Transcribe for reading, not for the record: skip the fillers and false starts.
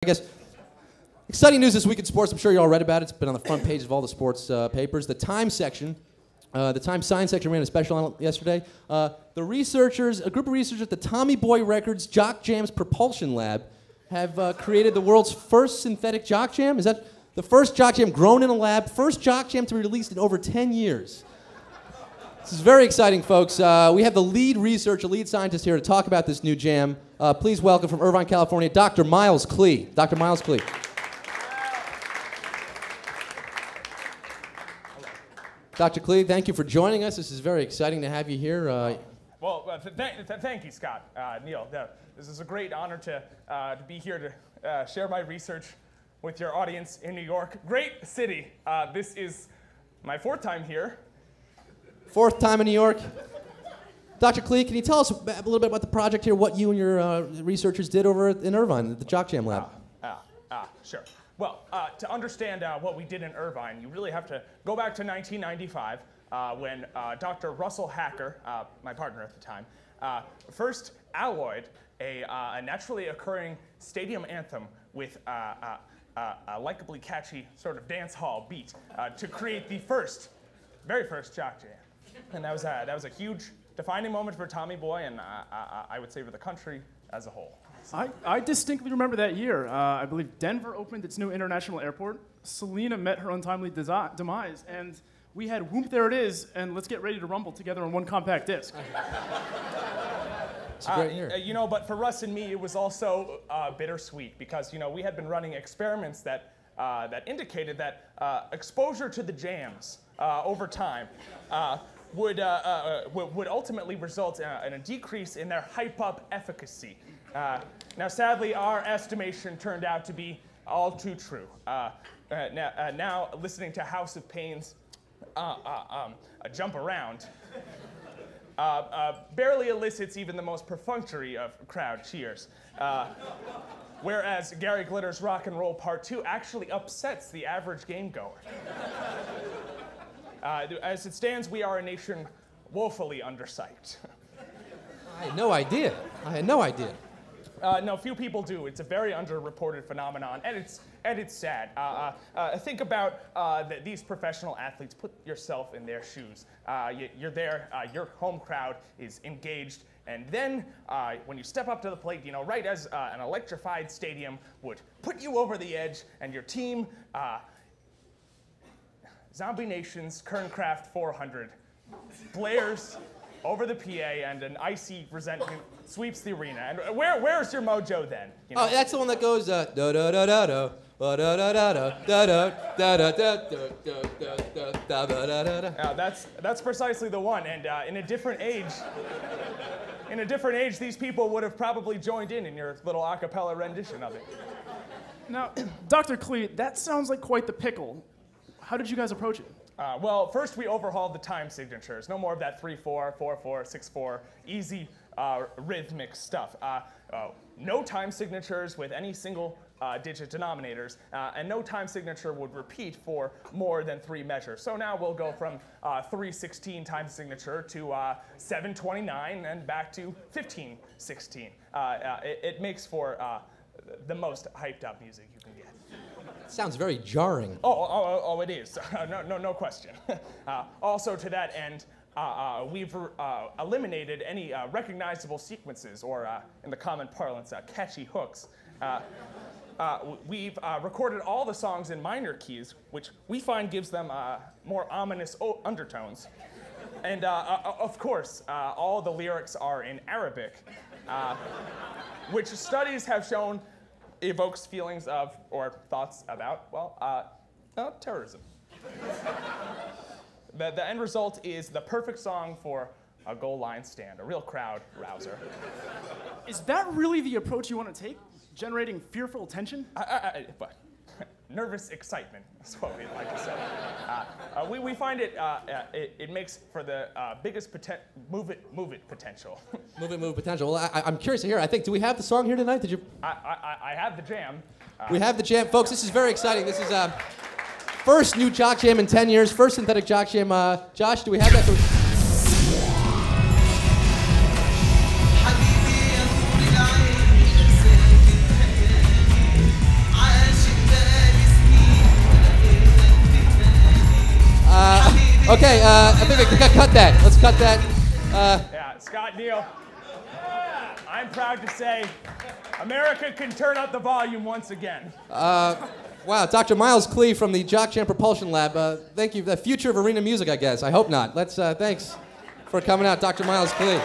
I guess exciting news this week in sports. I'm sure you all read about it. It's been on the front page of all the sports papers. The Time section, the Time Science section ran a special on it yesterday. A group of researchers at the Tommy Boy Records Jock Jam's Propulsion Lab have created the world's first synthetic Jock Jam. Is that the first Jock Jam grown in a lab? First Jock Jam to be released in over 10 years. This is very exciting, folks. We have the lead scientist here to talk about this new jam. Please welcome from Irvine, California, Dr. Miles Klee. Dr. Miles Klee. Dr. Klee, thank you for joining us. This is very exciting to have you here. Thank you, Scott. Neil, this is a great honor to be here to share my research with your audience in New York. Great city. This is my fourth time here. Fourth time in New York. Dr. Klee, can you tell us a little bit about the project here, what you and your researchers did over in Irvine at the Jock Jam Lab? Sure. Well, to understand what we did in Irvine, you really have to go back to 1995 when Dr. Russell Hacker, my partner at the time, first alloyed a naturally occurring stadium anthem with a likably catchy sort of dance hall beat to create the very first Jock Jam. And that was a huge defining moment for Tommy Boy and I would say for the country as a whole. I distinctly remember that year. I believe Denver opened its new international airport. Selena met her untimely demise, and we had Whoop There It Is and Let's Get Ready to Rumble together on one compact disc. It's a great year. But for Russ and me, it was also bittersweet because we had been running experiments that indicated that exposure to the jams over time would ultimately result in a decrease in their hype-up efficacy. Now, sadly, our estimation turned out to be all too true. Now, listening to House of Pain's Jump Around barely elicits even the most perfunctory of crowd cheers. Whereas Gary Glitter's Rock and Roll Part 2 actually upsets the average game goer. As it stands, we are a nation woefully undersized. I had no idea. No, few people do. It's a very underreported phenomenon, and it's sad. Think about these professional athletes. Put yourself in their shoes. You're there. Your home crowd is engaged, and then when you step up to the plate, right as an electrified stadium would put you over the edge, and your team, Zombie Nation's Kerncraft 400, blares over the PA, and an icy resentment sweeps the arena. And where's your mojo then? Oh, that's the one that goes da da da da da da da da da da da da da da da. That's precisely the one. And in a different age, these people would have probably joined in your little a cappella rendition of it. Now, Dr. Klee, that sounds like quite the pickle. How did you guys approach it? Well, first we overhauled the time signatures. No more of that 3/4, 4/4, 6/4, easy rhythmic stuff. No time signatures with any single digit denominators, and no time signature would repeat for more than 3 measures. So now we'll go from 3/16 time signature to 7/29 and back to 15/16. It makes for the most hyped up music you can get. Sounds very jarring. Oh, it is. No question. Also, to that end, we've eliminated any recognizable sequences, or in the common parlance, catchy hooks. We've recorded all the songs in minor keys, which we find gives them more ominous undertones. And of course, all the lyrics are in Arabic, which studies have shown evokes feelings of, or thoughts about, terrorism. The end result is the perfect song for a goal line stand, a real crowd rouser. Is that really the approach you want to take? Generating fearful tension? But nervous excitement is what we like to say. We find it makes for the biggest move it potential. Move potential. Well, I'm curious to hear. Do we have the song here tonight? Did you? I have the jam. We have the jam, folks. This is very exciting. This is first new Jock Jam in 10 years. First synthetic Jock Jam. Josh, do we have that? Okay, I think we can cut that. Let's cut that. Yeah, Scott Neal. I'm proud to say America can turn up the volume once again. Wow, Dr. Miles Klee from the Jock Jam Propulsion Lab. Thank you. The future of arena music, I guess. I hope not. Thanks for coming out, Dr. Miles Klee.